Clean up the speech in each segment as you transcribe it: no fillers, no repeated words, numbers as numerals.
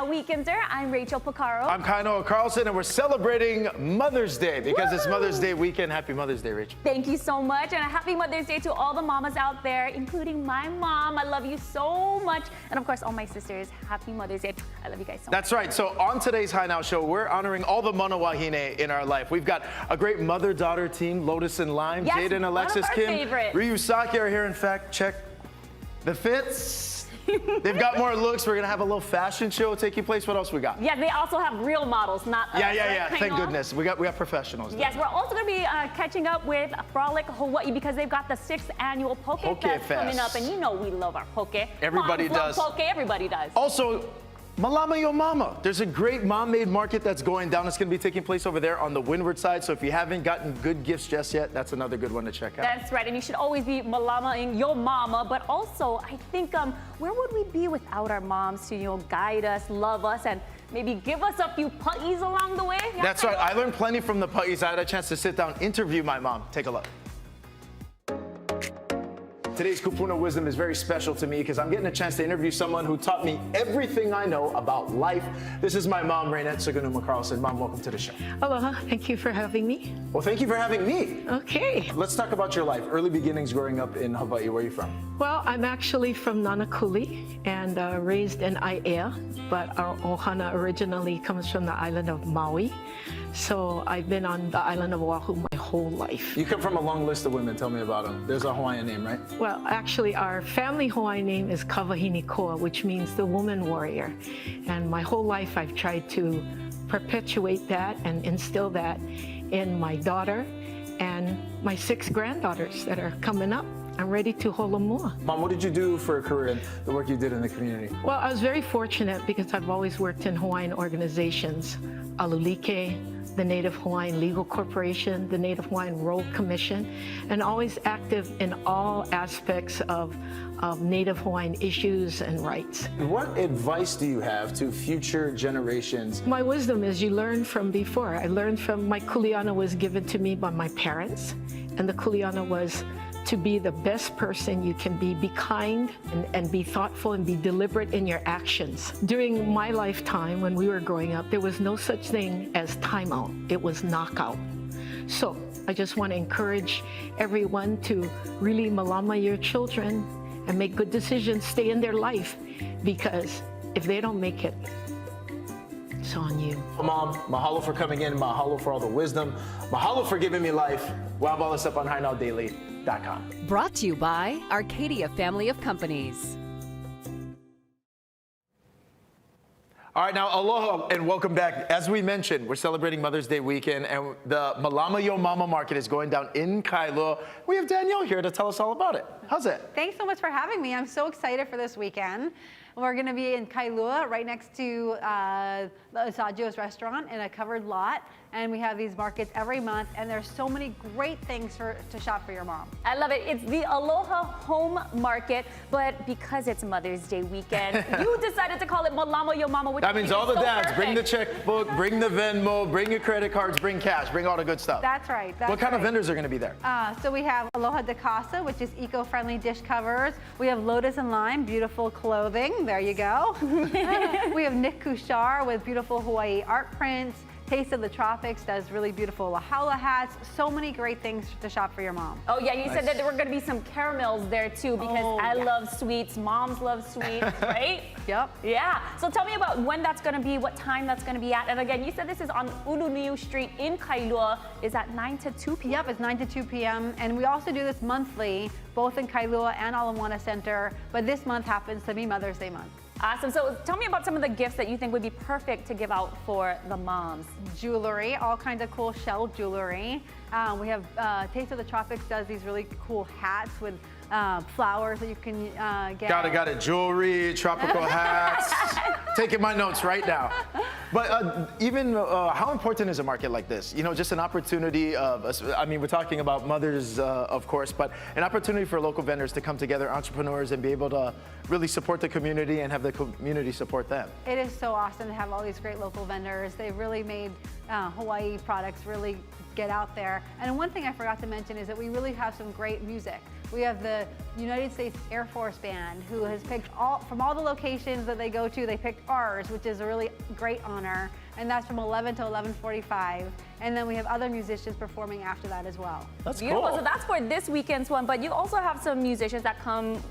Now Weekender. I'm Rachel Picaro. I'm Kainoa Carlson, and we're celebrating Mother's Day because it's Mother's Day weekend. Happy Mother's Day, Rachel. Thank you so much, and a happy Mother's Day to all the mamas out there, including my mom. I love you so much. And of course, all my sisters, happy Mother's Day. I love you guys so much. That's right. So on today's High Now Show, we're honoring all the mana wahine in our life. We've got a great mother-daughter team, Lotus and Lime. Yes, Jade and Alexis one of our Kim. favorites. Ryu Saki are here. In fact, check the fits. They've got more looks. We're going to have a little fashion show taking place. What else we got? Yeah, they also have real models, not us. Yeah. Right, Thank goodness. We got professionals. Yes, we're also going to be catching up with Frolic Hawaii because they've got the 6th annual Poke Fest coming up, and you know we love our poke. Everybody Moms does. Love poke. Everybody does. Also, Malama Yo Mama. There's a great mom-made market that's going down. It's going to be taking place over there on the windward side. So if you haven't gotten good gifts just yet, that's another good one to check out. That's right, and you should always be malamaing your mama. But also, I think, where would we be without our moms to, guide us, love us, and maybe give us a few putties along the way? Yeah, That's right. I learned plenty from the putties. I had a chance to sit down, interview my mom. Take a look. Today's Kupuna Wisdom is very special to me because I'm getting a chance to interview someone who taught me everything I know about life. This is my mom, Raynette Sugunuma Carlson. Mom, welcome to the show. Aloha, thank you for having me. Well, thank you for having me. Okay. Let's talk about your life. Early beginnings growing up in Hawaii. Where are you from? Well, I'm actually from Nanakuli and raised in Aiea, but our ohana originally comes from the island of Maui. So I've been on the island of Oahu my whole life. You come from a long list of women. Tell me about them. There's a Hawaiian name, right? Well, actually, our family Hawaiian name is Kawahini Koa, which means the woman warrior. And my whole life, I've tried to perpetuate that and instill that in my daughter and my 6 granddaughters that are coming up. I'm ready to holomua. Mom, what did you do for a career in the work you did in the community? Well, I was very fortunate because I've always worked in Hawaiian organizations, Alulike, the Native Hawaiian Legal Corporation, the Native Hawaiian Road Commission, and always active in all aspects of Native Hawaiian issues and rights. What advice do you have to future generations? My wisdom is you learn from before. I learned from my kuleana was given to me by my parents, and the kuleana was to be the best person you can be kind and be thoughtful and be deliberate in your actions. During my lifetime, when we were growing up, there was no such thing as timeout. It was knockout. So I just want to encourage everyone to really malama your children and make good decisions, stay in their life, because if they don't make it, it's on you. Mom, mahalo for coming in, mahalo for all the wisdom, mahalo for giving me life. We'll have all this up on HighNowDaily.com. Brought to you by Arcadia Family of Companies. All right, now aloha and welcome back. As we mentioned, we're celebrating Mother's Day weekend, and the Malama Yo Mama Market is going down in Kailua. We have Danielle here to tell us all about it. How's it? Thanks so much for having me. I'm so excited for this weekend. We're going to be in Kailua, right next to the Asagio's restaurant in a covered lot. And we have these markets every month, and there's so many great things to shop for your mom. I love it. It's the Aloha Home Market, but because it's Mother's Day weekend, you decided to call it Malama Yo Mama, which That means all the so dads, perfect. bring the checkbook, bring the Venmo, bring your credit cards, bring cash, bring all the good stuff. That's right. That's what kind of right. vendors are going to be there? So we have Aloha de Casa, which is eco-friendly dish covers. We have Lotus and Lime, beautiful clothing. There you go. We have Nick Kushar with beautiful Hawaii art prints. Taste of the Tropics does really beautiful lahaula hats. So many great things to shop for your mom. Oh yeah, you said that there were going to be some caramels there too, because I love sweets, moms love sweets, right? Yep. Yeah, so tell me about when that's going to be, what time that's going to be at. And again, you said this is on Uluniu Street in Kailua. Is that 9 to 2 p.m.? Yep, it's 9 to 2 p.m. And we also do this monthly, both in Kailua and Ala Moana Center. But this month happens to be Mother's Day month. Awesome. So tell me about some of the gifts that you think would be perfect to give out for the moms. Jewelry, all kinds of cool shell jewelry. We have Taste of the Tropics does these really cool hats with flowers that you can get. Got it. Jewelry, tropical hats. Taking my notes right now. But even how important is a market like this? You know, just an opportunity of, I mean, we're talking about mothers, of course, but an opportunity for local vendors to come together, entrepreneurs, and be able to really support the community and have the community support them. It is so awesome to have all these great local vendors. They've really made Hawaii products really get out there. And one thing I forgot to mention is that we really have some great music. We have the United States Air Force Band, who has picked from all the locations that they go to, they picked ours, which is a really great honor. And that's from 11 to 11:45. And then we have other musicians performing after that as well. That's Beautiful. cool. So that's for this weekend's one, but you also have some musicians that come,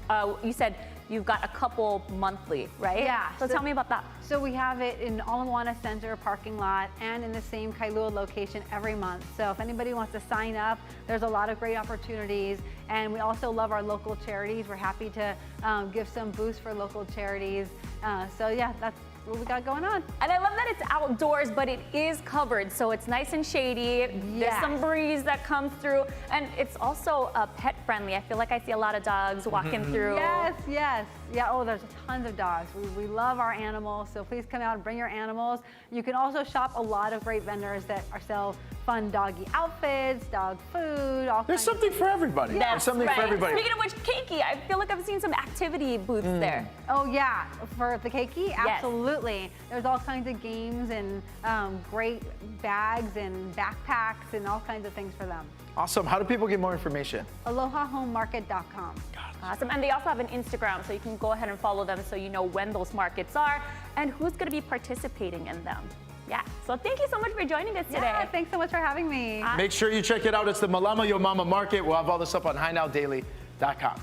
you said you've got a couple monthly, right? Yeah. So tell me about that. So we have it in Ala Moana Center parking lot and in the same Kailua location every month. So if anybody wants to sign up, there's a lot of great opportunities. And we also love our local charities. We're happy to give some boosts for local charities. So yeah, that's what we got going on. And I love that it's outdoors, but it is covered, so it's nice and shady. There's Yes. some breeze that comes through, and it's also pet friendly. I feel like I see a lot of dogs walking through. Yes, yes. Yeah, oh, there's tons of dogs. We love our animals, so please come out and bring your animals. You can also shop a lot of great vendors that sell fun doggy outfits, dog food, all There's kinds something for everybody. That's There's something right. for everybody. Speaking of which, Keiki, I feel like I've seen some activity booths there. Oh yeah, for the keiki, absolutely. There's all kinds of games and great bags and backpacks and all kinds of things for them. Awesome. How do people get more information? AlohaHomeMarket.com. Awesome. And they also have an Instagram, so you can go ahead and follow them so you know when those markets are and who's going to be participating in them. Yeah. So thank you so much for joining us today. Yeah, thanks so much for having me. Make sure you check it out. It's the Malama Yo Mama Market. We'll have all this up on HighNowDaily.com.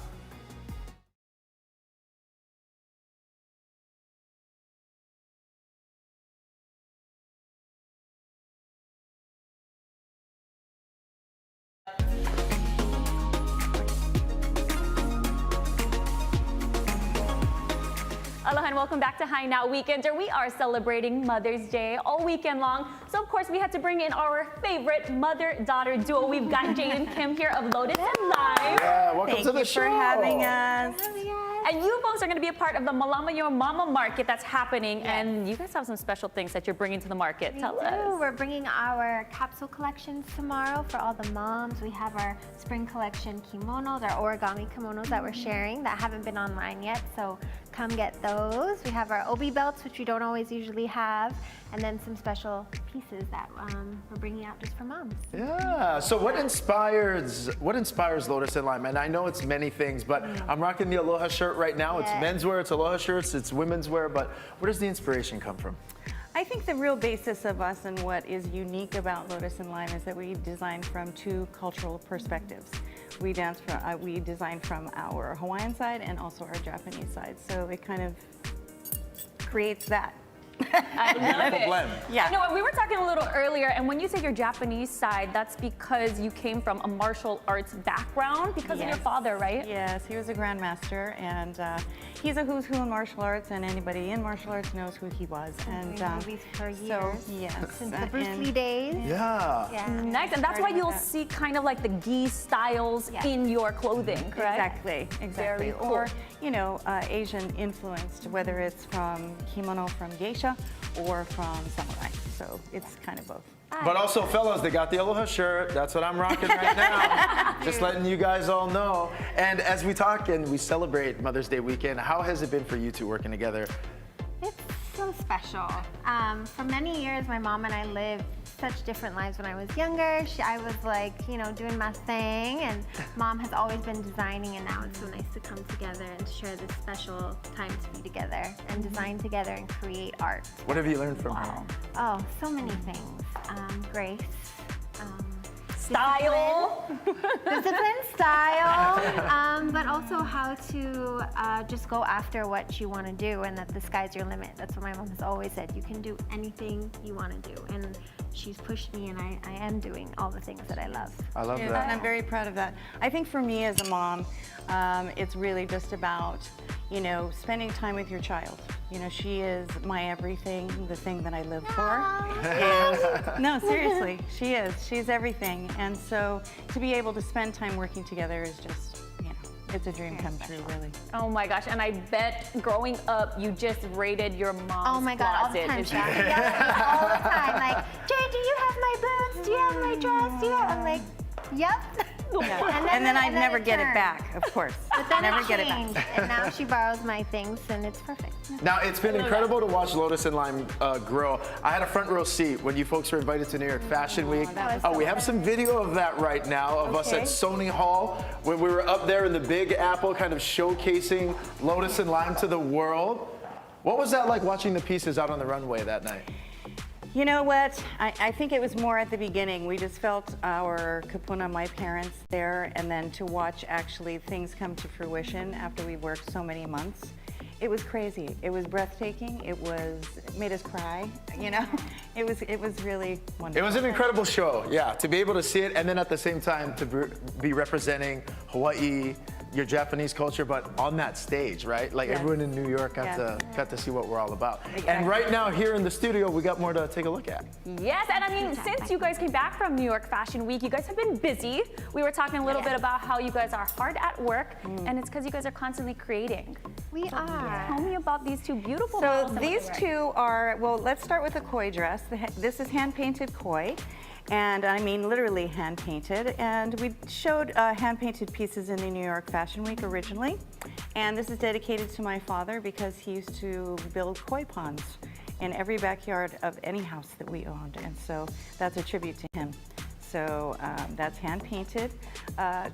Aloha and welcome back to High Now Weekender. We are celebrating Mother's Day all weekend long. So of course we had to bring in our favorite mother-daughter duo. We've got Jade and Kim here of Lotus and Lime. Yeah, welcome to the show. for having us. And you folks are going to be a part of the Malama Yo Mama Market that's happening. And you guys have some special things that you're bringing to the market. Tell us. We're bringing our capsule collections tomorrow for all the moms. We have our spring collection kimonos, our origami kimonos that we're sharing that haven't been online yet. So come get those. We have our obi belts, which we don't always usually have, and then some special pieces that we're bringing out just for moms. Yeah. So what inspires Lotus and Lime? And I know it's many things, but I'm rocking the Aloha shirt right now. It's Yeah. men's wear, it's Aloha shirts, it's women's wear. But where does the inspiration come from? I think the real basis of us and what is unique about Lotus and Lime is that we design from two cultural perspectives. We design from our Hawaiian side and also our Japanese side. So it kind of creates that. I love it. blend. Yeah. You know what, we were talking a little earlier, and when you say your Japanese side, that's because you came from a martial arts background because of your Yes. father, right? Yes, he was a grandmaster, and he's a who's who in martial arts, and anybody in martial arts knows who he was. And Doing movies for so years. yes, Since the Bruce and- Lee days. Yeah. Yeah. Nice, and that's why Started you'll with that. see kind of like the gi styles Yeah. in your clothing, correct? Exactly. Very cool. Or, you know, Asian influenced, whether it's from kimono from geisha or from samurai. So it's kind of both. But also, fellas, they got the Aloha shirt. That's what I'm rocking right now. Just letting you guys all know. And as we talk and we celebrate Mother's Day weekend, how has it been for you two working together? It's so special. For many years, my mom and I lived such different lives. When I was younger, I was like, you know, doing my thing, and mom has always been designing, and now it's so nice to come together and share this special time to be together and design together and create art. What have you learned from her? Oh, so many things. Grace. Style. Discipline, style, but also how to just go after what you want to do, and that the sky's your limit. That's what my mom has always said. You can do anything you want to do, and she's pushed me, and I am doing all the things that I love. I love Yes, that. and I'm very proud of that. I think for me as a mom, it's really just about, you know, spending time with your child. You know, she is my everything, the thing that I live for. And, no, seriously, she is. She's everything. And so to be able to spend time working together is just, you know, It's a dream come true, really. Oh my gosh, and I bet growing up you just raided your mom's Oh my God, all the closet. time. Is She that- has to yell at me all the time. Like, Jay, do you have my boots? Do you have my dress? Do you have? I'm like, yep. And then I never get it turned. back, of course. But then Never it get it back. changed, and now she borrows my things, and it's perfect. Now, it's been incredible to watch Lotus and Lime grow. I had a front row seat when you folks were invited to New York Fashion Week. We have some video of that right now of us at Sony Hall when we were up there in the Big Apple kind of showcasing Lotus and Lime to the world. What was that like watching the pieces out on the runway that night? You know what? I think it was more at the beginning. We just felt our kapuna, my parents there, and then to watch actually things come to fruition after we worked so many months. It was crazy. It was breathtaking. It made us cry. You know, it was really wonderful. It was an incredible show, yeah, to be able to see it and then at the same time to be representing Hawaii, your Japanese culture, but on that stage, right? Like everyone in New York got to see what we're all about. Exactly. And right now here in the studio, we got more to take a look at. Yes, and I mean, since you guys came back from New York Fashion Week, you guys have been busy. We were talking a little bit about how you guys are hard at work, and it's because you guys are constantly creating. We are. Tell me about these two beautiful So girls and what these they're two are, well, let's start with the koi dress. This is hand-painted koi. And I mean literally hand-painted. And we showed hand-painted pieces in the New York Fashion Week originally. And this is dedicated to my father because he used to build koi ponds in every backyard of any house that we owned. And so that's a tribute to him. So that's hand-painted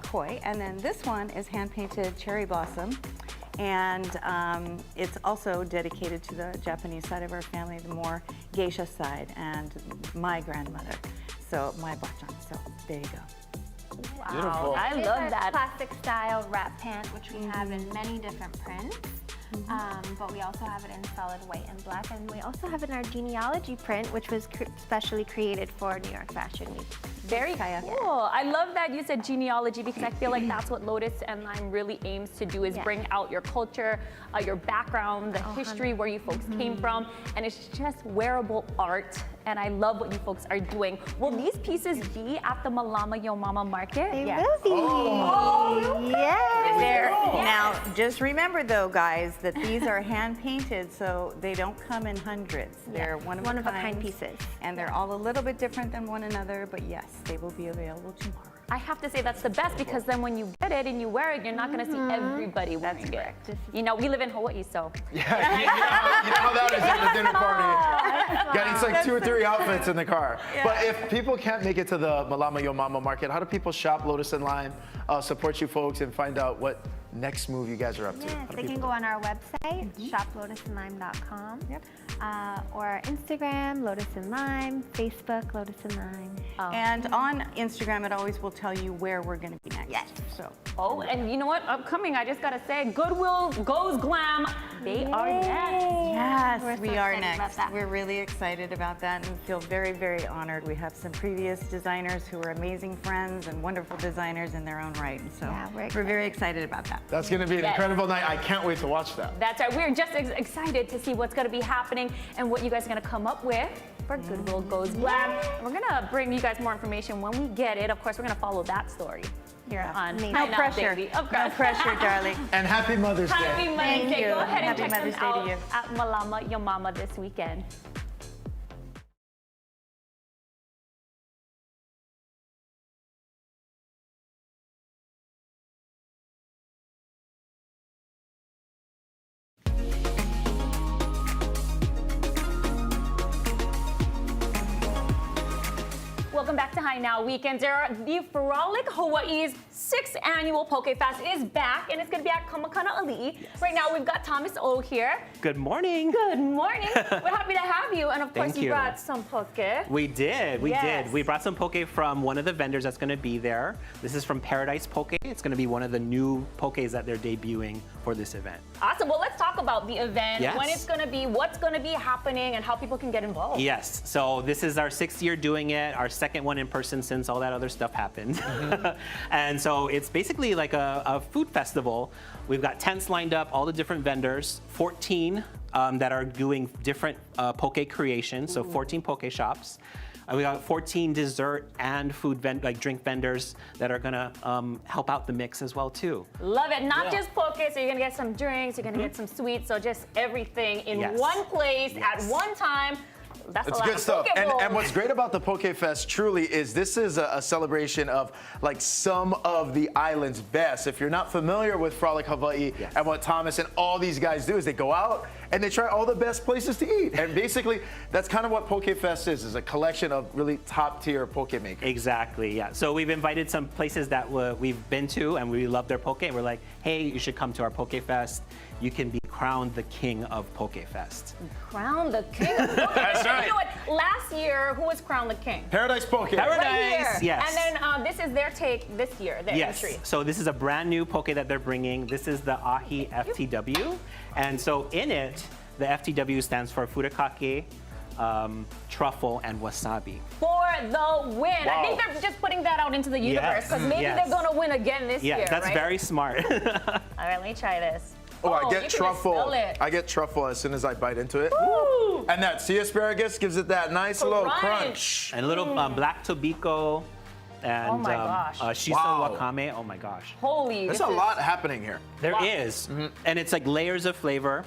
koi. And then this one is hand-painted cherry blossom. And it's also dedicated to the Japanese side of our family, the more geisha side, and my grandmother. So my bachan. So there you go. Wow, Beautiful. I These love are that. classic style wrap pant, which we have in many different prints. But we also have it in solid white and black, and we also have it in our genealogy print, which was specially created for New York Fashion Week. Very cool. I love that you said genealogy because I feel like that's what Lotus and Lime really aims to do is bring out your culture, your background, the history, where you folks came from, and it's just wearable art. And I love what you folks are doing. Will these pieces be at the Malama Yo Mama Market? They will be. Oh, yes. Now, just remember though, guys, that these are hand painted, so they don't come in hundreds. They're one of a kind pieces. And they're all a little bit different than one another, but yes, they will be available tomorrow. I have to say that's the best because then when you get it and you wear it, you're not going to see everybody wearing it. You know, we live in Hawaii, so. Yeah, you know how that is at the dinner party. It's like 2 or 3 outfits in the car. But if people can't make it to the Malama Yo Mama Market, how do people shop Lotus and Lime, support you folks, and find out what next move you guys are up to? Yes, they can go on our website, shoplotusandlime.com, or Instagram, Lotus and Lime, Facebook, Lotus and Lime. And on Instagram, it always will tell you where we're going to be next. Yes. So. Oh, and you know what? Upcoming, I just got to say, Goodwill Goes Glam. They are next. Yes, We're so we are excited about next. that. We're really excited about that and feel very, very honored. We have some previous designers who are amazing friends and wonderful designers in their own right. And so we're very excited about that. That's going to be an incredible night. I can't wait to watch that. That's right. We're just excited to see what's going to be happening and what you guys are going to come up with for Goodwill Goes Glam. And we're going to bring you guys more information when we get it. Of course, we're going to follow that story here on No High Now pressure. Daily. Of No course. pressure, darling. And happy Mother's Day. Happy Mother's Thank Day. you. Go ahead and Happy check Mother's them Day to out you. at Malama Yo Mama this weekend. Welcome back to High Now Weekends. The Frolic Hawaii's 6th annual Poke Fest is back, and it's going to be at Kamakana Ali'i. Right now, we've got Thomas O here. Good morning. Good morning. We're happy to have you, and of course, Thank you you. brought some poke. We did. Yes. We brought some poke from one of the vendors that's going to be there. This is from Paradise Poke. It's going to be one of the new pokes that they're debuting for this event. Awesome. Well, let's talk about the event, Yes. when it's going to be, what's going to be happening, and how people can get involved. Yes. So this is our 6th year doing it, our 2nd one in person since all that other stuff happened. And so it's basically like a food festival. We've got tents lined up, all the different vendors, 14 that are doing different poke creations, so 14 poke shops. We got 14 dessert and food like drink vendors that are gonna help out the mix as well too. Love it. Not just poke, so you're gonna get some drinks, you're gonna get some sweets, so just everything in one place at one time. That's It's a lot good of stuff. poke And bowls. what's great about the Poke Fest truly is this is a celebration of like some of the island's best. If you're not familiar with Frolic Hawaii and what Thomas and all these guys do is they go out and they try all the best places to eat. And basically, that's kind of what Poke Fest is a collection of really top tier poke makers. Exactly, yeah. So we've invited some places that we've been to and we love their poke. And we're like, hey, you should come to our Poke Fest. You can be crowned the king of Poke Fest. Crown the king of poke. That's right. You know what? Last year, who was crowned the king? Paradise Poke. Paradise, Right here. yes. And then this is their take this year, their Yes. entry. So this is a brand new poke that they're bringing. This is the Ahi FTW. And so in it, the FTW stands for furikake, truffle, and wasabi. For the win. I Wow. think they're just putting that out into the universe because maybe Yes. they're gonna win again this Yeah, year, that's right? very smart. All right, let me try this. Oh, I you get can truffle. smell it. I get truffle as soon as I bite into it. Woo! And that sea asparagus gives it that nice little crunch. And a little black tobiko and Oh my gosh. shiso Wow. wakame. Oh my gosh. Holy. There's this a is- lot happening here. There is. And it's like layers of flavor.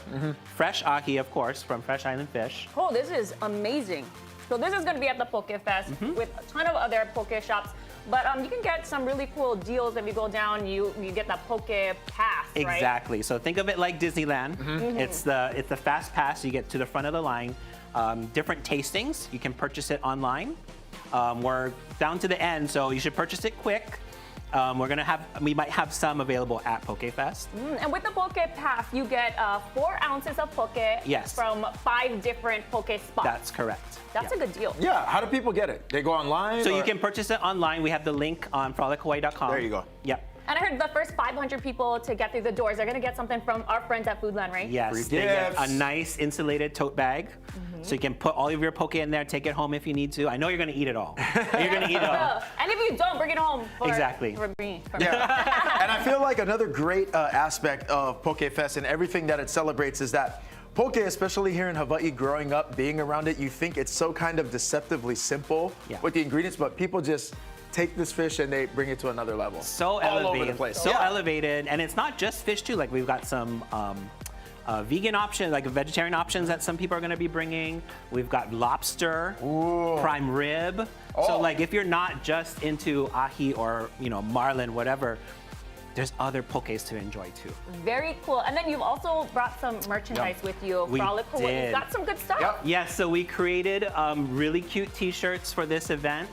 Fresh ahi, of course, from Fresh Island Fish. Oh, this is amazing. So this is going to be at the Poke Fest with a ton of other poke shops. But you can get some really cool deals if you go down. You get that Poke Pass, right? Exactly. So think of it like Disneyland. It's the fast pass. You get to the front of the line. Different tastings. You can purchase it online. We're down to the end, so you should purchase it quick. We might have some available at Poke Fest. And with the Poke Pass, you get 4 ounces of poke Yes. from 5 different poke spots. That's correct. That's a good deal. Yeah, how do people get it? They go online? So or- you can purchase it online. We have the link on frolichawaii.com. There you go. Yep. And I heard the first 500 people to get through the doors are going to get something from our friends at Foodland, right? Yes, Free they get a gifts. nice insulated tote bag. So you can put all of your poke in there, take it home if you need to. I know you're gonna eat it all. You're gonna eat it all. And if you don't, bring it home. Exactly. For me. Yeah. And I feel like another great aspect of Poke Fest and everything that it celebrates is that poke, especially here in Hawaii, growing up, being around it, you think it's so kind of deceptively simple with the ingredients, but people just take this fish and they bring it to another level. So all elevated. over the place. So elevated. And it's not just fish too. Like we've got some vegan options, like vegetarian options that some people are gonna be bringing. We've got lobster, prime rib. So like if you're not just into ahi or marlin, whatever, there's other pokés to enjoy too. Very cool. And then you've also brought some merchandise with you. We Frolic Hawaii. did. You've got some good stuff. Yep. Yes, so we created really cute T-shirts for this event.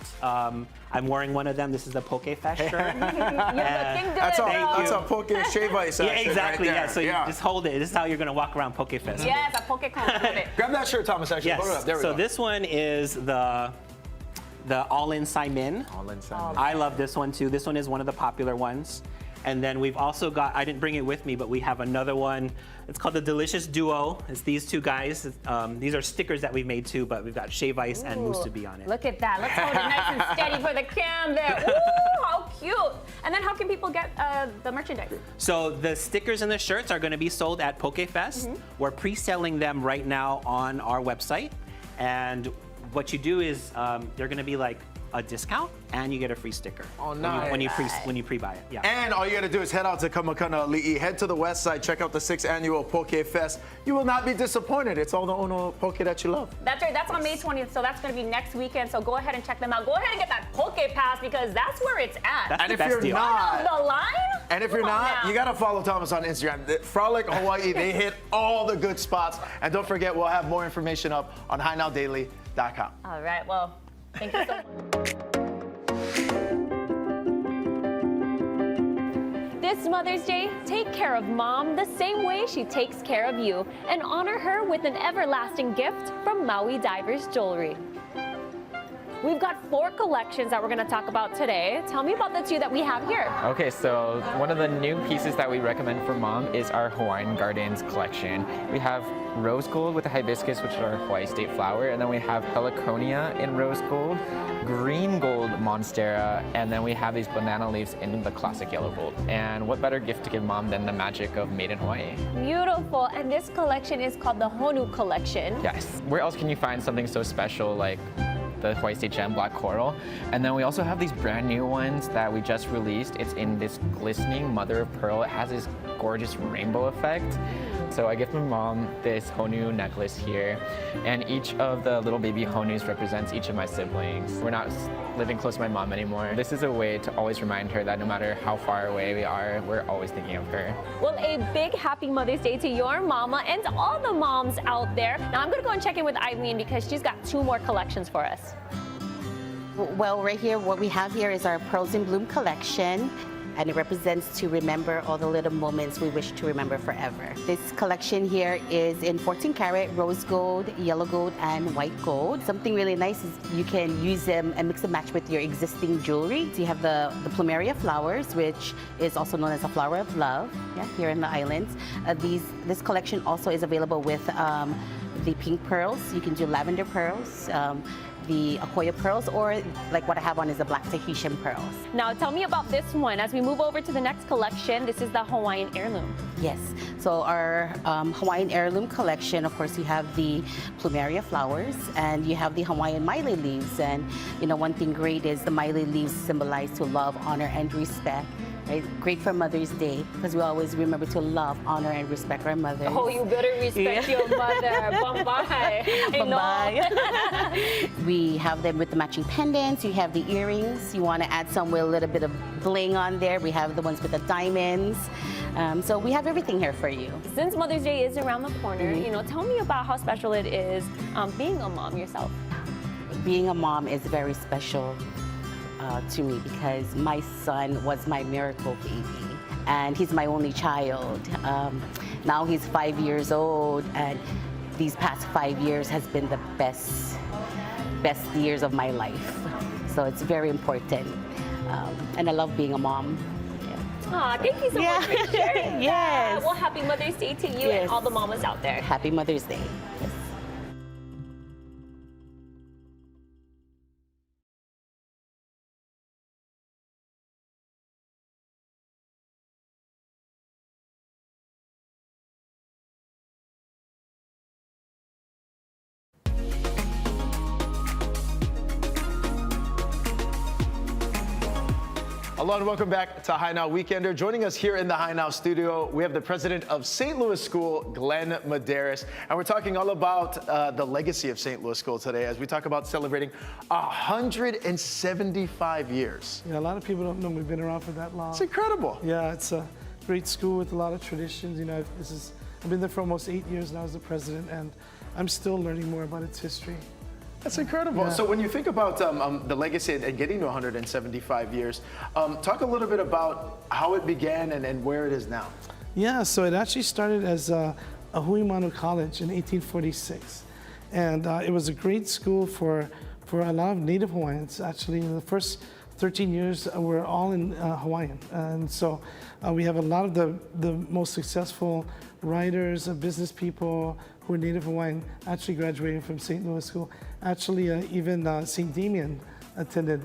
I'm wearing one of them. This is a Poke Fest shirt. You're looking good. That's girl. a poke shave ice. Yeah, action exactly. Right there. Yeah, so you just hold it. This is how you're gonna walk around Poke Fest. Yes, a Poke Con. Love it. Grab that shirt, Thomas. Actually, Yes. hold it up. There we so go. this one is the all-in Saimin. All inside. I love this one too. This one is one of the popular ones. And then we've also got, I didn't bring it with me, but we have another one. It's called the Delicious Duo. It's these two guys. These are stickers that we've made too, but we've got shave ice and musubi on it. Look at that. Let's hold it nice and steady for the cam there. Ooh, how cute. And then how can people get the merchandise? So the stickers and the shirts are gonna be sold at Poke Fest. We're pre-selling them right now on our website. And what you do is they're gonna be like a discount and you get a free sticker. Oh, when you nice. pre-buy it. Yeah. And all you gotta do is head out to Kamakana Ali'i, head to the west side, check out the 6th annual Poke Fest. You will not be disappointed. It's all the Ono poke that you love. That's right. That's on May 20th, so that's going to be next weekend. So go ahead and check them out. Go ahead and get that Poke Pass because that's where it's at. That's And the if best you're deal. not, the line? And if you're Come on not, now. you gotta follow Thomas on Instagram. Frolic Hawaii, they hit all the good spots. And don't forget, we'll have more information up on HighNowDaily.com. All right. Well, thank you so much. This Mother's Day, take care of Mom the same way she takes care of you and honor her with an everlasting gift from Maui Divers Jewelry. We've got 4 collections that we're going to talk about today. Tell me about the 2 that we have here. Okay, so one of the new pieces that we recommend for Mom is our Hawaiian Gardens collection. We have rose gold with the hibiscus, which is our Hawaii state flower, and then we have heliconia in rose gold, green gold monstera, and then we have these banana leaves in the classic yellow gold. And what better gift to give Mom than the magic of Made in Hawaii? Beautiful. And this collection is called the Honu collection. Yes. Where else can you find something so special like the Hawaii State Gem Black Coral. And then we also have these brand new ones that we just released. It's in this glistening mother of pearl. It has this gorgeous rainbow effect. So I give my mom this Honu necklace here, and each of the little baby Honus represents each of my siblings. We're not living close to my mom anymore. This is a way to always remind her that no matter how far away we are, we're always thinking of her. Well, a big happy Mother's Day to your mama and to all the moms out there. Now I'm gonna go and check in with Eileen because she's got 2 more collections for us. Well, right here, what we have here is our Pearls in Bloom collection, and it represents to remember all the little moments we wish to remember forever. This collection here is in 14 karat rose gold, yellow gold, and white gold. Something really nice is you can use them and mix and match with your existing jewelry. So you have the plumeria flowers, which is also known as a flower of love, here in the islands. This collection also is available with the pink pearls. You can do lavender pearls, the Akoya pearls, or like what I have on is the black Tahitian pearls. Now tell me about this one. As we move over to the next collection, this is the Hawaiian heirloom. Yes, so our Hawaiian heirloom collection, of course, you have the plumeria flowers and you have the Hawaiian maile leaves. And you know, one thing great is the maile leaves symbolize to love, honor, and respect. Right? Great for Mother's Day because we always remember to love, honor, and respect our mothers. Oh, you better respect your mother. Bye-bye. Bye-bye. We have them with the matching pendants. You have the earrings. You want to add some with a little bit of bling on there. We have the ones with the diamonds. So we have everything here for you. Since Mother's Day is around the corner, you know, tell me about how special it is being a mom yourself. Being a mom is very special to me because my son was my miracle baby and he's my only child. Now he's 5 years old and these past 5 years has been the best years of my life. So it's very important and I love being a mom. Aw, thank you so much for sharing that. Yes. Well, happy Mother's Day to you and all the mamas out there. Happy Mother's Day. Yes. Hello and welcome back to High Now Weekender. Joining us here in the High Now studio, we have the president of St. Louis School, Glenn Medeiros. And we're talking all about the legacy of St. Louis School today as we talk about celebrating 175 years. Yeah, a lot of people don't know we've been around for that long. It's incredible. Yeah, it's a great school with a lot of traditions. You know, I've been there for almost 8 years now as the president, and I'm still learning more about its history. That's incredible. Yeah. So when you think about the legacy and getting to 175 years, talk a little bit about how it began and where it is now. Yeah, so it actually started as a Hui Manu College in 1846. And it was a great school for a lot of Native Hawaiians. Actually, in the first 13 years, we're all in Hawaiian. And so we have a lot of the most successful writers, business people who are Native Hawaiian actually graduating from St. Louis School. Actually, even St. Damien attended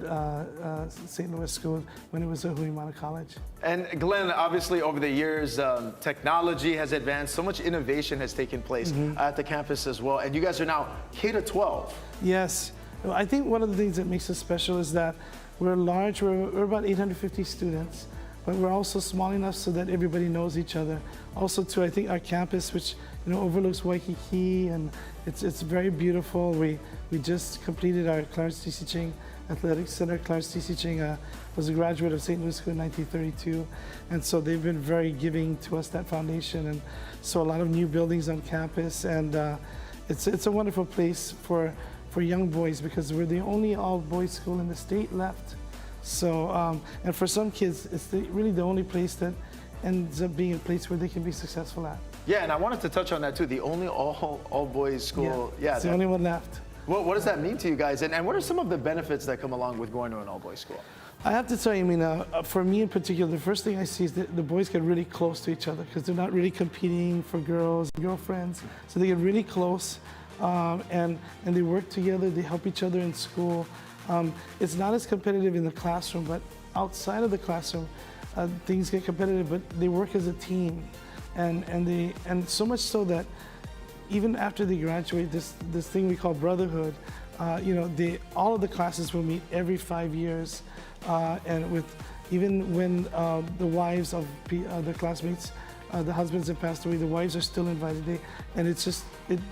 St. Louis School when it was a Hui Manu College. And Glenn, obviously over the years, technology has advanced, so much innovation has taken place at the campus as well. And you guys are now K-12. Yes, I think one of the things that makes us special is that we're large, we're about 850 students, but we're also small enough so that everybody knows each other. Also too, I think our campus, which overlooks Waikiki, and it's very beautiful. We just completed our Clarence T.C. Ching Athletic Center. Clarence T.C. Ching was a graduate of St. Louis School in 1932, and so they've been very giving to us that foundation, and so a lot of new buildings on campus, and it's a wonderful place for young boys because we're the only all-boys school in the state left. So, and for some kids, it's really the only place that ends up being a place where they can be successful at. Yeah, and I wanted to touch on that too, the only all-boys school. Yeah, it's the only one left. What does that mean to you guys? And what are some of the benefits that come along with going to an all-boys school? I have to tell you, I mean, for me in particular, the first thing I see is that the boys get really close to each other because they're not really competing for girls, girlfriends. So they get really close and they work together, they help each other in school. It's not as competitive in the classroom, but outside of the classroom, things get competitive, but they work as a team. And so much so that even after they graduate, this thing we call brotherhood, you know, all of the classes will meet every 5 years, and with even when the wives of the classmates, the husbands have passed away, the wives are still invited. And it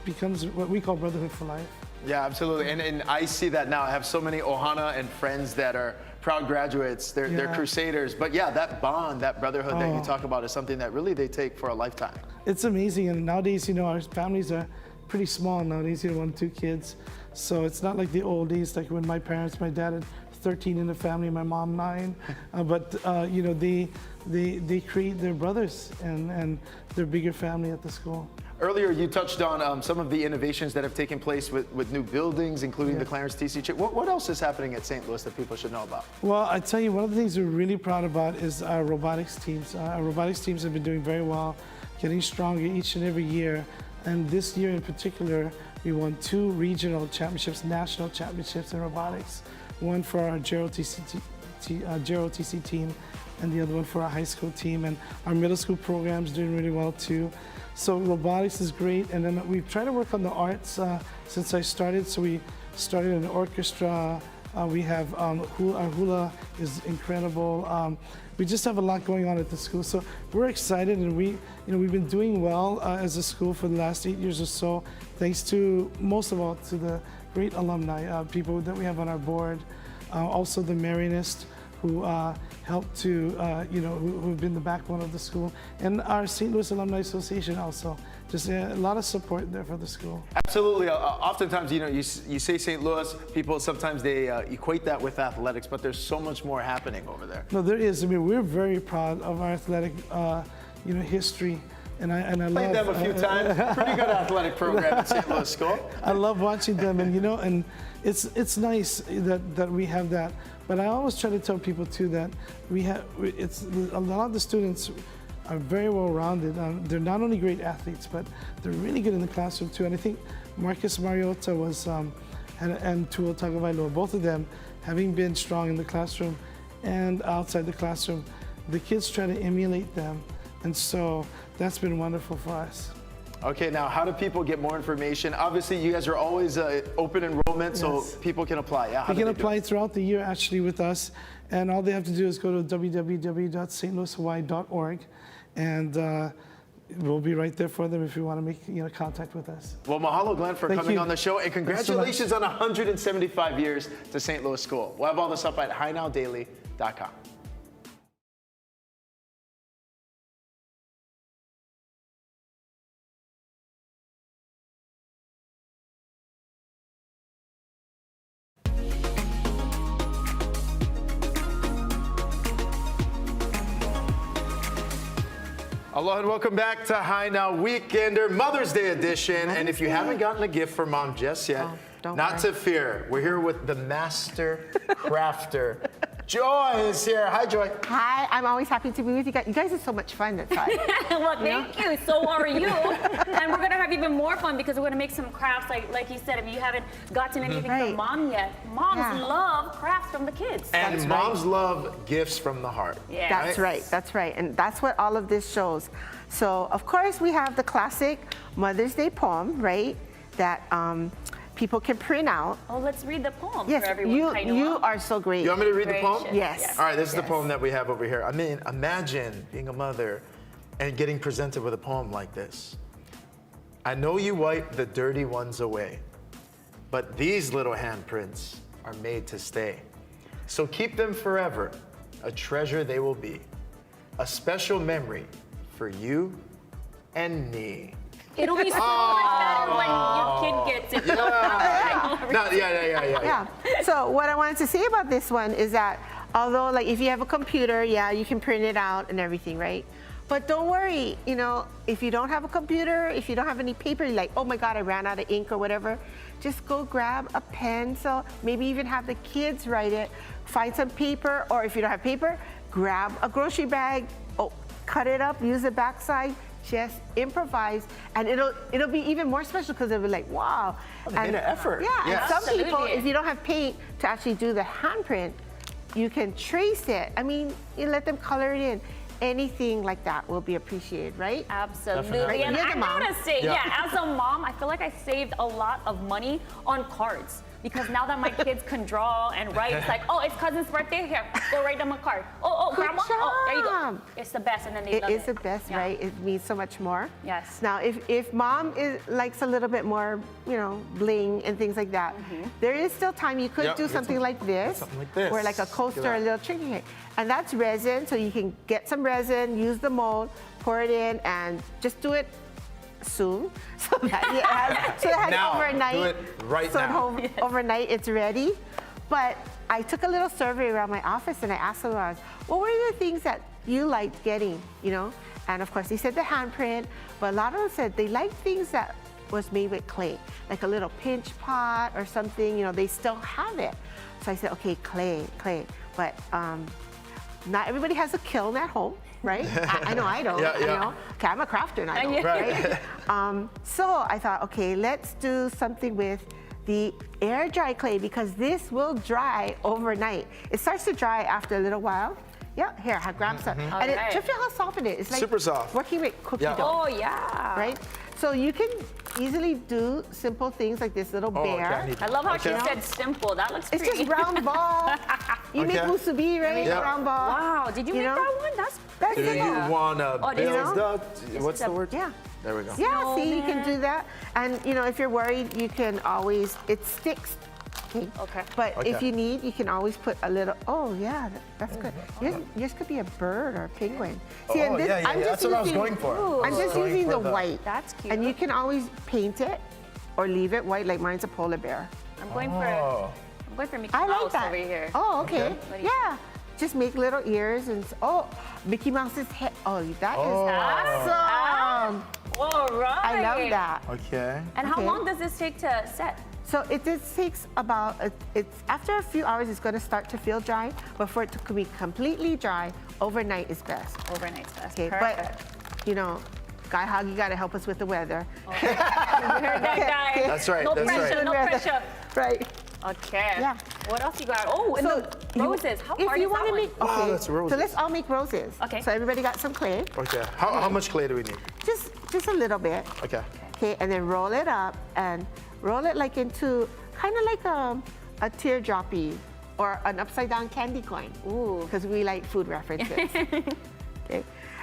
becomes what we call brotherhood for life. Yeah, absolutely. And I see that now. I have so many Ohana and friends that are proud graduates. They're crusaders. But yeah, that bond, that brotherhood that you talk about is something that really they take for a lifetime. It's amazing. And nowadays, you know, our families are pretty small nowadays, you know, 1, 2 kids. So it's not like the old days, like when my dad had 13 in the family, my mom 9. But you know, they create their brothers and their bigger family at the school. Earlier, you touched on some of the innovations that have taken place with new buildings, including the Clarence TC chip. What else is happening at St. Louis that people should know about? Well, I tell you, one of the things we're really proud about is our robotics teams. Our robotics teams have been doing very well, getting stronger each and every year. And this year in particular, we won 2 regional championships, national championships in robotics. One for our JROTC team, and the other one for our high school team. And our middle school program's doing really well too. So robotics is great. And then we've tried to work on the arts since I started. So we started an orchestra. We have our hula is incredible. We just have a lot going on at the school. So we're excited, and we've been doing well as a school for the last 8 years or so, thanks to, most of all, to the great alumni, people that we have on our board. Also the Marianists, who helped to, who've been the backbone of the school, and our St. Louis Alumni Association also. Just a lot of support there for the school. Absolutely. Oftentimes, you know, you say St. Louis, people sometimes they equate that with athletics, but there's so much more happening over there. No, there is. I mean, we're very proud of our athletic, history. And I played them a few times. Pretty good athletic program at St. Louis School. I love watching them, and it's nice that we have that. But I always try to tell people too that a lot of the students are very well rounded. They're not only great athletes, but they're really good in the classroom too. And I think Marcus Mariota and Tua Tagovailoa, both of them, having been strong in the classroom and outside the classroom, the kids try to emulate them. And so that's been wonderful for us. Okay, now how do people get more information? Obviously, you guys are always open enrollment, so people can apply. Yeah, they can apply throughout the year actually with us, and all they have to do is go to www.stlouishawaii.org, and we'll be right there for them if you want to make contact with us. Well, mahalo, Glenn, for coming on the show, and congratulations on 175 years to St. Louis School. We'll have all this up at HighNowDaily.com. Aloha and welcome back to High Now Weekender Mother's Day edition. And if you haven't gotten a gift for Mom just yet, not to fear. We're here with the master crafter. Joy is here. Hi, Joy. Hi, I'm always happy to be with you guys. You guys are so much fun this time. Well, thank you. So are you. And we're going to have even more fun because we're going to make some crafts. Like you said, if you haven't gotten anything from Mom yet, moms love crafts from the kids. And moms love gifts from the heart. Yeah. That's right. That's right. And that's what all of this shows. So, of course, we have the classic Mother's Day poem, right? That people can print out. Oh, let's read the poem for everyone. You are so great. You want me to read the poem? Yes. All right, this is the poem that we have over here. I mean, imagine being a mother and getting presented with a poem like this. I know you wipe the dirty ones away, but these little handprints are made to stay. So keep them forever, a treasure they will be, a special memory for you and me. It'll be so much better when your kid gets it. Yeah. So what I wanted to say about this one is that although like if you have a computer, you can print it out and everything, right? But don't worry, if you don't have a computer, if you don't have any paper, you're like, oh my God, I ran out of ink or whatever, just go grab a pencil, maybe even have the kids write it, find some paper, or if you don't have paper, grab a grocery bag, cut it up, use the backside, just improvise, and it'll be even more special because they'll be like, wow. They made an effort. Yeah, and some people, if you don't have paint to actually do the handprint, you can trace it. I mean, you let them color it in. Anything like that will be appreciated, right? Absolutely. Right. And You're I the mom. gotta say, as a mom, I feel like I saved a lot of money on cards. because now that my kids can draw and write, it's like, oh, it's cousin's birthday, here, go write them a card. Oh, Good grandma, oh, there you go. job. It's the best, and then they It love is the best, Yeah. right? It means so much more. Yes. Now, if mom likes a little bit more, bling and things like that, there is still time. You could Yep, do get something some- like this, something like this. or like a Look at coaster, that. a little trinket cake. And that's resin, so you can get some resin, use the mold, pour it in, and just do it soon, so that it has Now, overnight. do it right so now. Overnight, it's ready. But I took a little survey around my office and I asked them, what were the things that you liked getting, And of course, they said the handprint, but a lot of them said they liked things that was made with clay, like a little pinch pot or something, they still have it. So I said, okay, clay. But not everybody has a kiln at home, right? I know I don't, Yeah. Okay, I'm a crafter and I don't, right? So I thought, okay, let's do something with the air dry clay because this will dry overnight. It starts to dry after a little while. Yeah, here, I grabbed some. And just feel how soft it is. It's like Super soft. working with cookie dough. Oh, yeah. Right? So you can easily do simple things like this little bear. I love how she Okay. said simple. That looks It's pretty. just round ball. You make Okay. musubi, right? Yeah. Round ball. Wow, did you make that one? That's That's Do you simple. want to Oh, do you build know? what's the word? Yeah. There we go. Yeah, see, you can Snowman. do that. And, if you're worried, you can always, it sticks. Okay. But if Okay. you need, you can always put a little, that's good. Yours could be a bird or a penguin. See, and this, I'm just That's what I was using- going for. Ooh. I'm just Going using for the white. That's cute. And you can always paint it or leave it white, like mine's a polar bear. I'm going for Oh. Mickey I like Mouse that. over here. Oh, okay. What do you Yeah. Just make little ears and, Mickey Mouse's head. Oh, that is awesome. All right. I love that. Okay. And how Okay. long does this take to set? So it just takes about, it's after a few hours, it's going to start to feel dry, but for it to be completely dry, overnight is best. Overnight's best. Okay, Perfect. but Guy Hog, you got to help us with the weather. You heard that, guy. That's right, No that's pressure, right. no pressure. Right. Okay. Yeah. What else you got? Oh, and the roses. How hard is that wanna one? make, Wow, okay, that's roses. so let's all make roses. Okay. So everybody got some clay, Okay. How much clay do we need? just a little bit. Okay. Okay, and then roll it up and roll it like into kind of like a teardroppy or an upside down candy coin. Ooh. Because we like food references. Okay.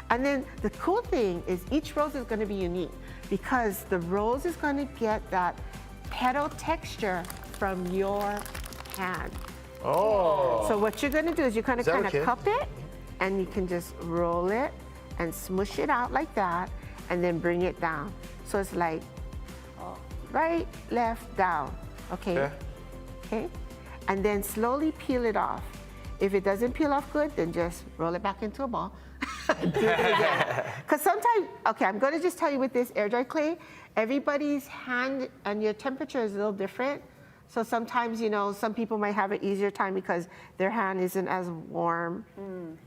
And then the cool thing is each rose is going to be unique because the rose is going to get that petal texture from your hand. Oh. So what you're going to do is you're going to Is that kind of okay? cup it and you can just roll it and smush it out like that and then bring it down. So it's like right, left, down. Okay. Okay. Okay. And then slowly peel it off. If it doesn't peel off good, then just roll it back into a ball. Because sometimes, okay, I'm going to just tell you with this air dry clay, everybody's hand and your temperature is a little different. So sometimes, some people might have an easier time because their hand isn't as warm.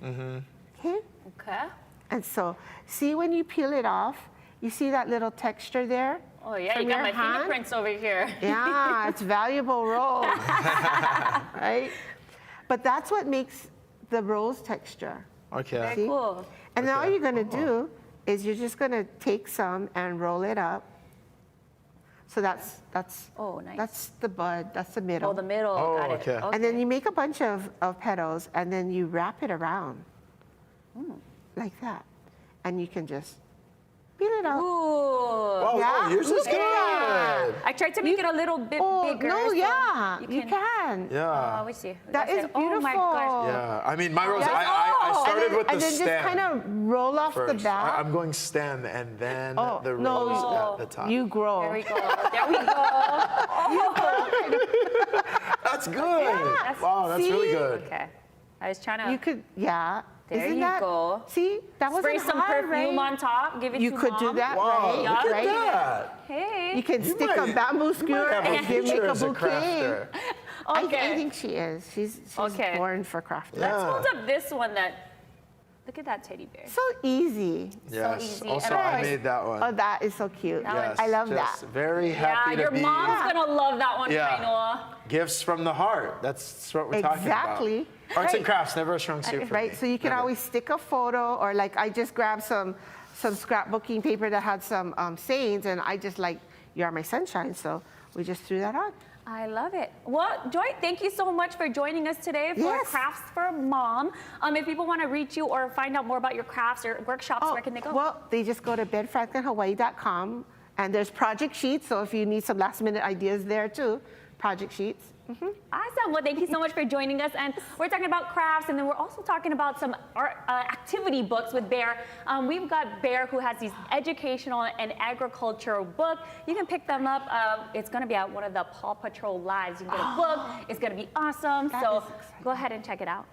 Okay? Okay. And so, see when you peel it off, you see that little texture there? Oh, yeah, from you got your my hand? fingerprints over here. Yeah, it's valuable rose, right? But that's what makes the rose texture. Okay. See? Cool. And then all you're gonna do is you're just gonna take some and roll it up. So that's Oh, nice. that's the bud, that's the middle. Oh, the middle. Oh, Got it. okay. And then you make a bunch of petals and then you wrap it around like that. And you can just peel it out. Ooh. Oh, Yeah, yours is look at that. good. I tried to make it a little bit bigger. no, so yeah, you can. Yeah. we see. That is Oh my beautiful. gosh. Yeah. I mean, my rose, Yeah. I started with the and then stem just kind of roll off the first. back. I'm going stem and then Oh, the no, rose at the top. You grow. There we go. There we go. That's good. Wow, that's See? really good. Okay. I was trying to You could, yeah. There Isn't you that, go. See, that wasn't spray some hard, perfume right? on top. Give it You to could do Mom. that, Wow, right? look at right? that. Hey. You can stick a might- bamboo skewer Have a and give make future a as a bouquet. crafter. I Okay. think she is. She's Okay. born for crafting. Let's Yeah. hold up this one that. Look at that teddy bear. So easy. Yes. easy. Also, And of I course- made that one. Oh, that is so cute. Yes, I love just that. Very Yeah, happy your to be. mom's gonna love that one, Yeah. Kainoa. Gifts from the heart. That's what we're talking about. Exactly. Arts and Right. crafts, never a strong suit for Right, me. so you can Never. always stick a photo, or like I just grabbed some scrapbooking paper that had some sayings, and I just like, you are my sunshine, so we just threw that on. I love it. Well, Joy, thank you so much for joining us today for Yes. Crafts for Mom. If people want to reach you or find out more about your crafts or workshops, where can they go? Well, they just go to bedfranklinhawaii.com, and there's project sheets, so if you need some last minute ideas there too, project sheets. Awesome. Well, thank you so much for joining us. And we're talking about crafts, and then we're also talking about some art, activity books with Bear. We've got Bear, who has these educational and agricultural books. You can pick them up. It's going to be at one of the Paw Patrol Lives. You can get a book. It's going to be awesome. So go ahead and check it out.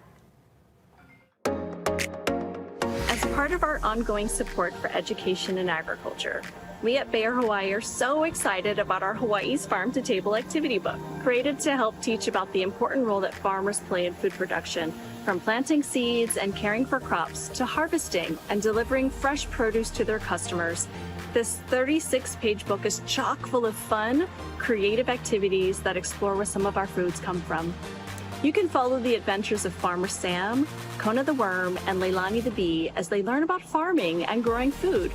As part of our ongoing support for education and agriculture, we at Bayer Hawaii are so excited about our Hawaii's Farm to Table activity book, created to help teach about the important role that farmers play in food production, from planting seeds and caring for crops to harvesting and delivering fresh produce to their customers. This 36-page book is chock full of fun, creative activities that explore where some of our foods come from. You can follow the adventures of Farmer Sam, Kona the Worm, and Leilani the Bee as they learn about farming and growing food,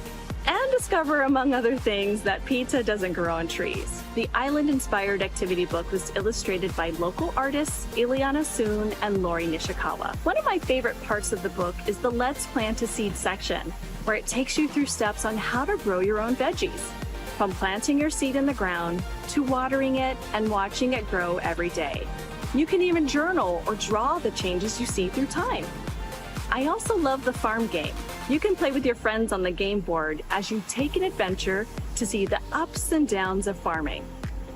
and discover, among other things, that pizza doesn't grow on trees. The island-inspired activity book was illustrated by local artists Ileana Soon and Lori Nishikawa. One of my favorite parts of the book is the Let's Plant a Seed section, where it takes you through steps on how to grow your own veggies, from planting your seed in the ground to watering it and watching it grow every day. You can even journal or draw the changes you see through time. I also love the farm game. You can play with your friends on the game board as you take an adventure to see the ups and downs of farming.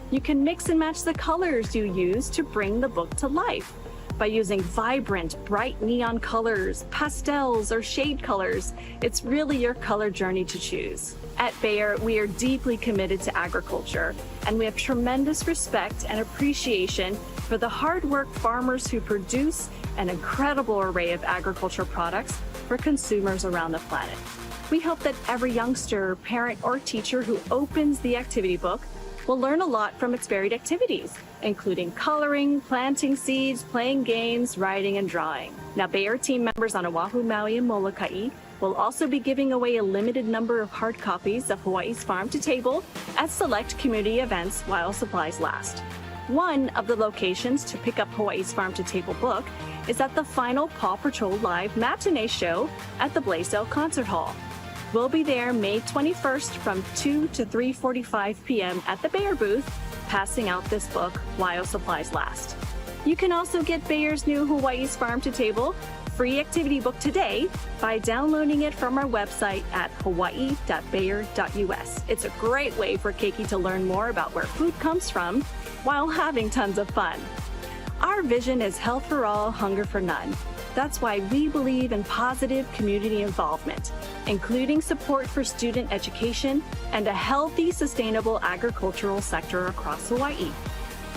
You can mix and match the colors you use to bring the book to life by using vibrant, bright neon colors, pastels, or shade colors. It's really your color journey to choose. At Bayer, we are deeply committed to agriculture, and we have tremendous respect and appreciation for the hard work farmers who produce an incredible array of agricultural products for consumers around the planet. We hope that every youngster, parent, or teacher who opens the activity book will learn a lot from its varied activities, including coloring, planting seeds, playing games, writing, and drawing. Now, Bayer team members on Oahu, Maui, and Molokai will also be giving away a limited number of hard copies of Hawaii's Farm to Table at select community events while supplies last. One of the locations to pick up Hawaii's Farm to Table book is at the final Paw Patrol Live matinee show at the Blaisdell Concert Hall. We'll be there May 21st from 2 to 3:45 p.m. at the Bayer booth, passing out this book while supplies last. You can also get Bayer's new Hawaii's Farm to Table free activity book today by downloading it from our website at hawaii.bayer.us. It's a great way for Keiki to learn more about where food comes from while having tons of fun. Our vision is health for all, hunger for none. That's why we believe in positive community involvement, including support for student education and a healthy, sustainable agricultural sector across Hawaii.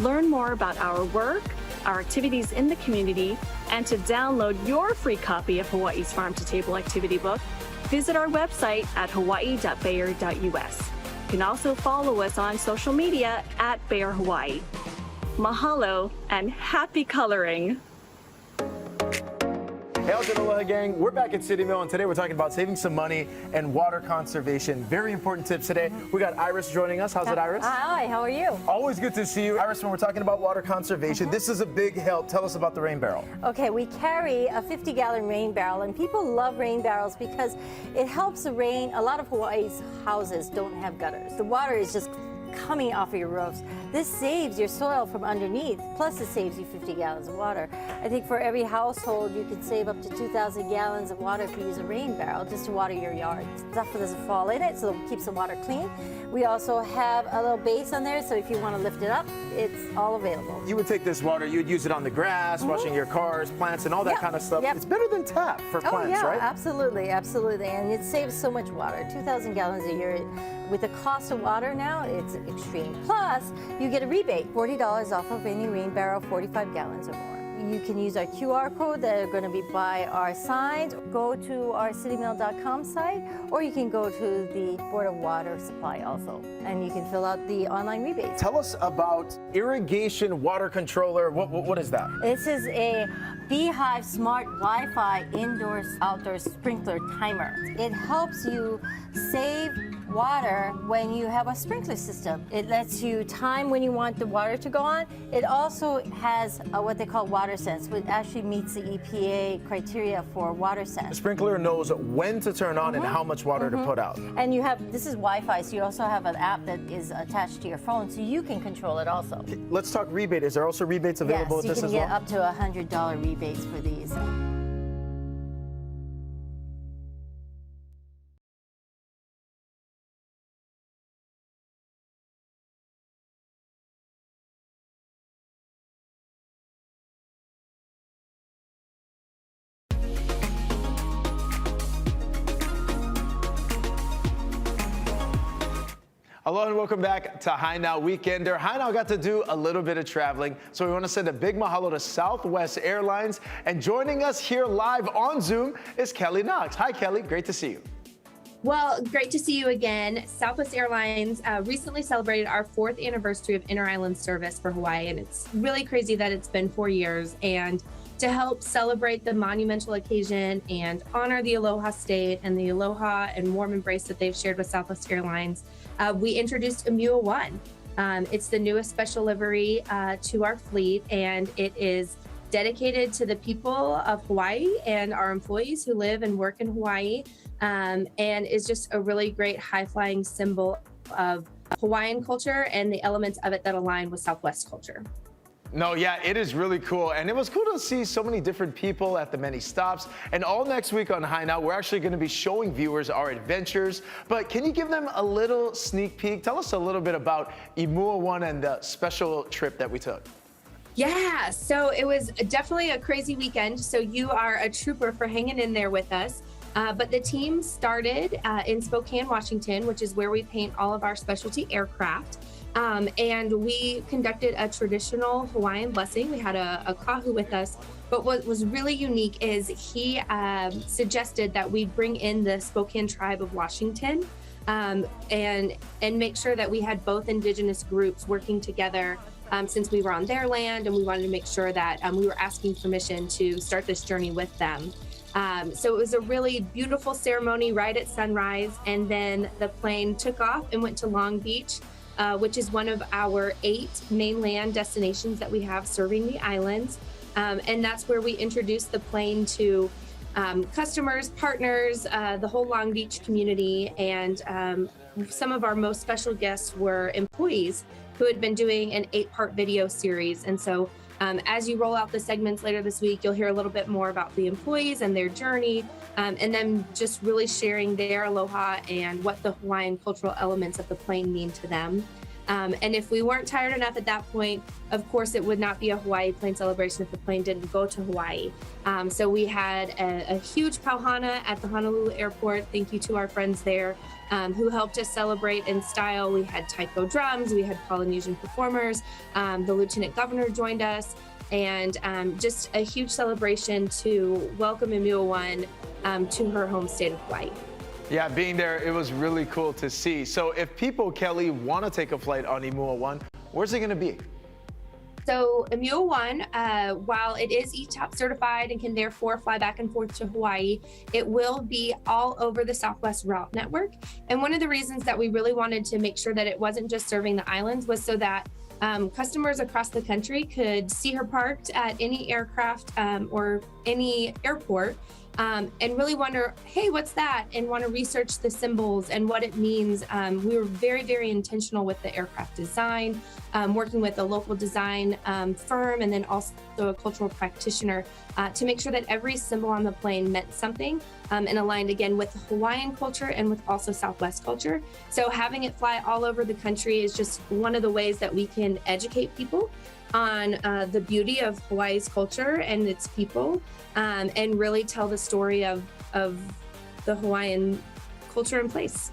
Learn more about our work, our activities in the community, and to download your free copy of Hawaii's Farm to Table activity book, visit our website at hawaii.bayer.us. You can also follow us on social media at Bayer Hawaii. Mahalo and happy coloring! Hey, Aloha gang, we're back at City Mill, and today we're talking about saving some money and water conservation. Very important tips today. We got Iris joining us. How's it, Iris? Hi, how are you? Always good to see you. Iris, when we're talking about water conservation, this is a big help. Tell us about the rain barrel. Okay, we carry a 50-gallon rain barrel, and people love rain barrels because it helps the rain. A lot of Hawaii's houses don't have gutters. The water is just coming off of your roofs. This saves your soil from underneath, plus it saves you 50 gallons of water. I think for every household, you can save up to 2,000 gallons of water if you use a rain barrel just to water your yard. Stuff doesn't fall in it, so it keeps the water clean. We also have a little base on there, so if you want to lift it up, it's all available. You would take this water, you would use it on the grass, washing your cars, plants, and all that kind of stuff. It's better than tap for plants, right? Absolutely, absolutely. And it saves so much water, 2,000 gallons a year. With the cost of water now, it's extreme. Plus, you get a rebate, $40 off of any rain barrel, 45 gallons or more. You can use our QR code that are going to be by our signs. Go to our citymill.com site, or you can go to the Board of Water Supply also, and you can fill out the online rebate. Tell us about irrigation water controller. What is that? This is a Beehive Smart Wi-Fi indoor-outdoor sprinkler timer. It helps you save water when you have a sprinkler system. It lets you time when you want the water to go on. It also has what they call water sense, which actually meets the EPA criteria for water The sense. sprinkler knows when to turn on and how much water to put out. And you have, this is Wi-Fi, so you also have an app that is attached to your phone, so you can control it also. Let's talk rebate. Is there also rebates available with Yes, this you as can well? get up to $100 rebates for these. Hello and welcome back to High Now Weekender. High Now got to do a little bit of traveling, so we want to send a big mahalo to Southwest Airlines. And joining us here live on Zoom is Kelly Knox. Hi, Kelly. Great to see you. Well, great to see you again. Southwest Airlines recently celebrated our 4th anniversary of inter-island service for Hawaii, and it's really crazy that it's been 4 years. And to help celebrate the monumental occasion and honor the Aloha State and the aloha and warm embrace that they've shared with Southwest Airlines, we introduced Emua One. It's the newest special livery to our fleet, and it is dedicated to the people of Hawaii and our employees who live and work in Hawaii, and is just a really great high-flying symbol of Hawaiian culture and the elements of it that align with Southwest culture. No, yeah, it is really cool. And it was cool to see so many different people at the many stops. And all next week on High Now, we're actually going to be showing viewers our adventures. But can you give them a little sneak peek? Tell us a little bit about Emua One and the special trip that we took. Yeah, so it was definitely a crazy weekend. So you are a trooper for hanging in there with us. But the team started in Spokane, Washington, which is where we paint all of our specialty aircraft. And we conducted a traditional Hawaiian blessing. We had a kahu with us. But what was really unique is he suggested that we bring in the Spokane tribe of Washington and make sure that we had both indigenous groups working together since we were on their land, and we wanted to make sure that we were asking permission to start this journey with them. So it was a really beautiful ceremony right at sunrise, and then the plane took off and went to Long Beach, which is one of our 8 mainland destinations that we have serving the islands. And that's where we introduced the plane to customers, partners, the whole Long Beach community, and some of our most special guests were employees who had been doing an 8-part video series. And so as you roll out the segments later this week, you'll hear a little bit more about the employees and their journey, and then just really sharing their aloha and what the Hawaiian cultural elements of the plane mean to them. And if we weren't tired enough at that point, of course, it would not be a Hawaii plane celebration if the plane didn't go to Hawaii. So we had a huge pauhana at the Honolulu airport. Thank you to our friends there who helped us celebrate in style. We had taiko drums, we had Polynesian performers, the Lieutenant Governor joined us, and just a huge celebration to welcome Emua One to her home state of Hawaii. Yeah, being there, it was really cool to see. So if people, Kelly, want to take a flight on Emua One, where's it going to be? So Emua One, while it is ETOP certified and can therefore fly back and forth to Hawaii, it will be all over the Southwest route network. And one of the reasons that we really wanted to make sure that it wasn't just serving the islands was so that customers across the country could see her parked at any aircraft or any airport and really wonder, hey, what's that? And want to research the symbols and what it means. We were very, very intentional with the aircraft design, working with a local design firm and then also a cultural practitioner to make sure that every symbol on the plane meant something and aligned again with the Hawaiian culture and with also Southwest culture. So having it fly all over the country is just one of the ways that we can educate people on the beauty of Hawaii's culture and its people, and really tell the story of the Hawaiian culture and place.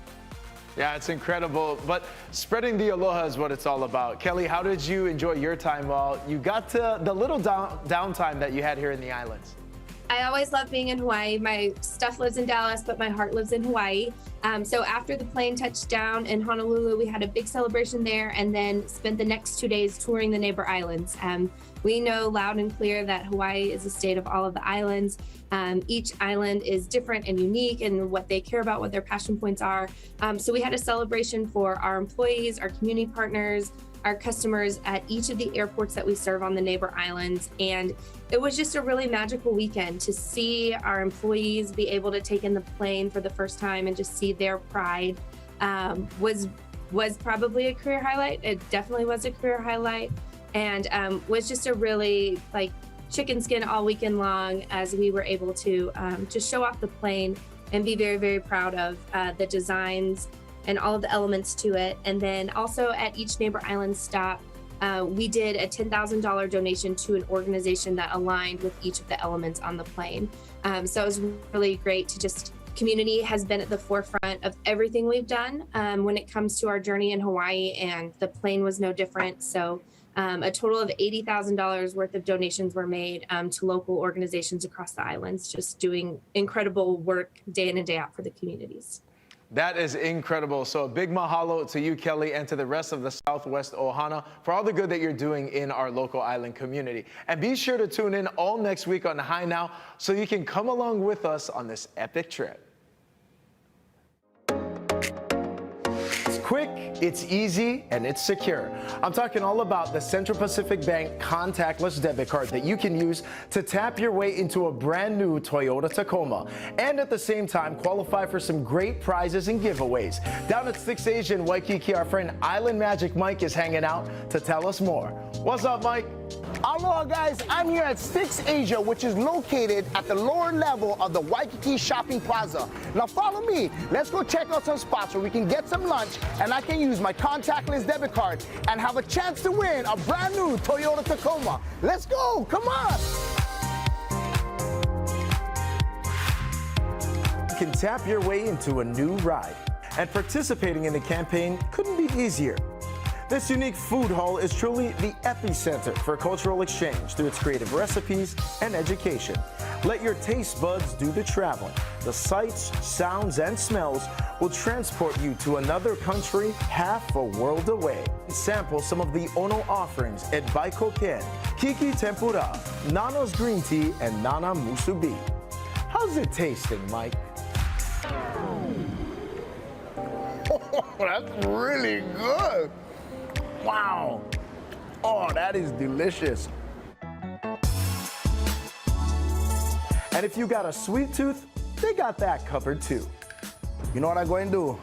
Yeah, it's incredible. But spreading the aloha is what it's all about. Kelly, how did you enjoy your time while you got to the little downtime that you had here in the islands? I always love being in Hawaii. My stuff lives in Dallas, but my heart lives in Hawaii. So after the plane touched down in Honolulu, we had a big celebration there and then spent the next 2 days touring the neighbor islands. We know loud and clear that Hawaii is a state of all of the islands. Each island is different and unique in what they care about, what their passion points are. So we had a celebration for our employees, our community partners, our customers at each of the airports that we serve on the neighbor islands. And it was just a really magical weekend to see our employees be able to take in the plane for the first time and just see their pride. Was probably a career highlight. It definitely was a career highlight, and was just a really chicken skin all weekend long as we were able to just show off the plane and be very, very proud of the designs and all of the elements to it. And then also at each neighbor island stop, we did a $10,000 donation to an organization that aligned with each of the elements on the plane. So it was really great to just, community has been at the forefront of everything we've done when it comes to our journey in Hawaii, and the plane was no different. So a total of $80,000 worth of donations were made to local organizations across the islands, just doing incredible work day in and day out for the communities. That is incredible. So a big mahalo to you, Kelly, and to the rest of the Southwest Ohana for all the good that you're doing in our local island community. And be sure to tune in all next week on High Now so you can come along with us on this epic trip. Quick, it's easy, and it's secure. I'm talking all about the Central Pacific Bank contactless debit card that you can use to tap your way into a brand new Toyota Tacoma, and at the same time qualify for some great prizes and giveaways. Down at 6 Asia in Waikiki, our friend Island Magic Mike is hanging out to tell us more. What's up, Mike? Aloha, guys. I'm here at 6 Asia, which is located at the lower level of the Waikiki Shopping Plaza. Now follow me. Let's go check out some spots where we can get some lunch and I can use my contactless debit card and have a chance to win a brand new Toyota Tacoma. Let's go. Come on. You can tap your way into a new ride. And participating in the campaign couldn't be easier. This unique food hall is truly the epicenter for cultural exchange through its creative recipes and education. Let your taste buds do the traveling. The sights, sounds, and smells will transport you to another country half a world away. Sample some of the Ono offerings at Baikoken, Kiki Tempura, Nana's Green Tea, and Nana Musubi. How's it tasting, Mike? That's really good. Wow. Oh, that is delicious. And if you got a sweet tooth, they got that covered too. You know what I'm going to do?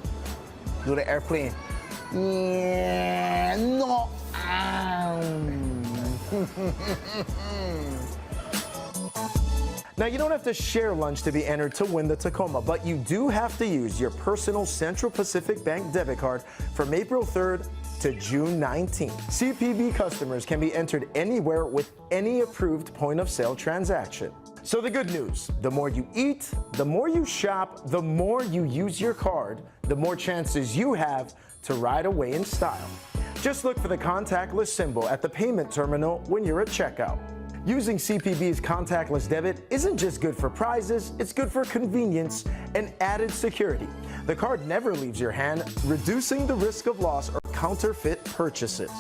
Do the airplane. Yeah, no. Now, you don't have to share lunch to be entered to win the Tacoma, but you do have to use your personal Central Pacific Bank debit card from April 3rd to June 19th. CPB customers can be entered anywhere with any approved point-of-sale transaction. So the good news, the more you eat, the more you shop, the more you use your card, the more chances you have to ride away in style. Just look for the contactless symbol at the payment terminal when you're at checkout. Using CPB's contactless debit isn't just good for prizes, it's good for convenience and added security. The card never leaves your hand, reducing the risk of loss or counterfeit purchases.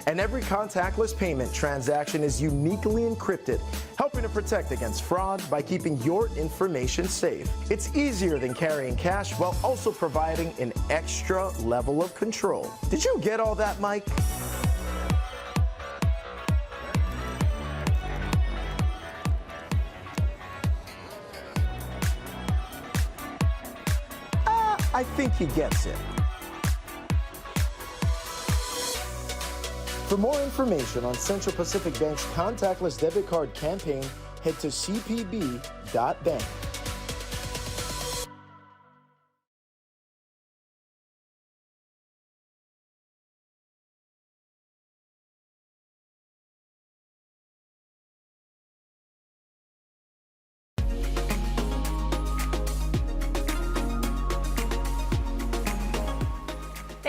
And every contactless payment transaction is uniquely encrypted, helping to protect against fraud by keeping your information safe. It's easier than carrying cash while also providing an extra level of control. Did you get all that, Mike? I think he gets it. For more information on Central Pacific Bank's contactless debit card campaign, head to cpb.bank.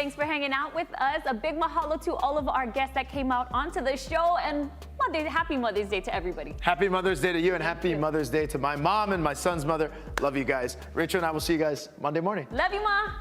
Thanks for hanging out with us. A big mahalo to all of our guests that came out onto the show, and happy Mother's Day to everybody. Happy Mother's Day to you, and happy Mother's Day to my mom and my son's mother. Love you guys. Rachel and I will see you guys Monday morning. Love you, Ma.